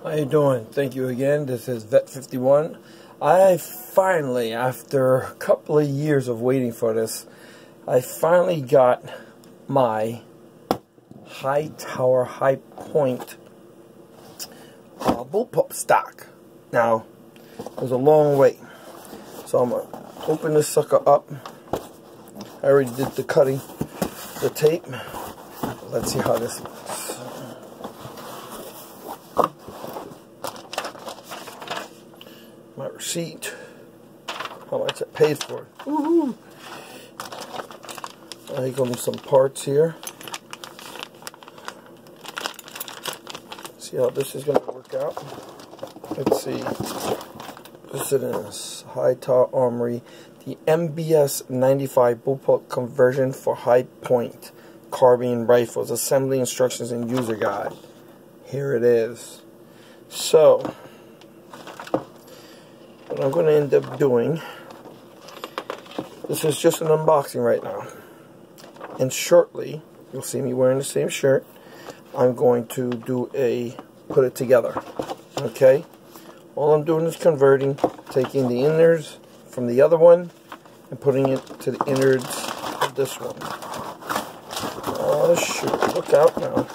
How you doing? Thank you again. This is Vet51. I finally, after a couple of years of waiting for this, I finally got my high tower, high point bullpup stock. Now, it was a long wait, so I'm going to open this sucker up. I already did the cutting, the tape. Let's see how this looks. My receipt, how much I paid for it. Woohoo! I got some parts here. See how this is going to work out. Let's see. This is High Tower Armory, the MBS 95 bullpup conversion for high point carbine rifles. Assembly instructions and user guide. Here it is. So, what I'm going to end up doing, this is just an unboxing right now, and shortly you'll see me wearing the same shirt. I'm going to put it together. Okay, all I'm doing is converting, taking the innards from the other one and putting it to the innards of this one. Oh shoot, look out now.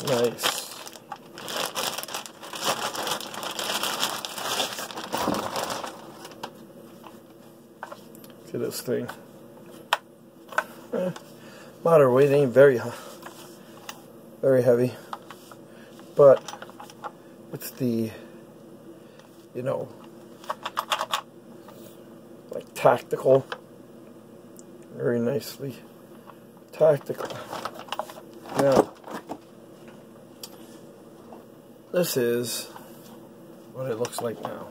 Nice. Look at this thing. Moderate weight, ain't very heavy, but it's the, you know, like tactical, very nicely tactical. Now, this is what it looks like now.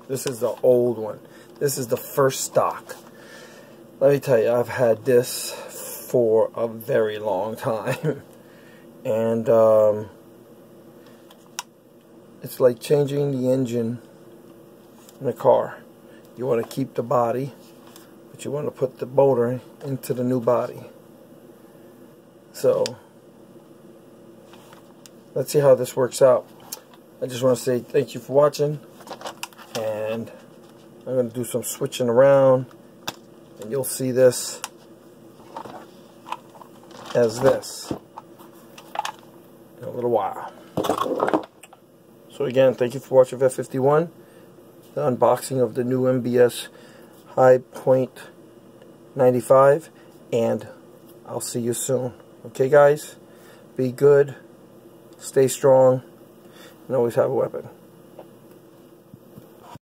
This is the old one. This is the first stock. Let me tell you, I've had this for a very long time. And it's like changing the engine in a car. You want to keep the body, but you want to put the motor into the new body. So, let's see how this works out. I just want to say thank you for watching. And I'm going to do some switching around, and you'll see this as this in a little while. So again, thank you for watching Vet51, the unboxing of the new MBS High Point 95, and I'll see you soon. Okay guys, be good, stay strong, and always have a weapon.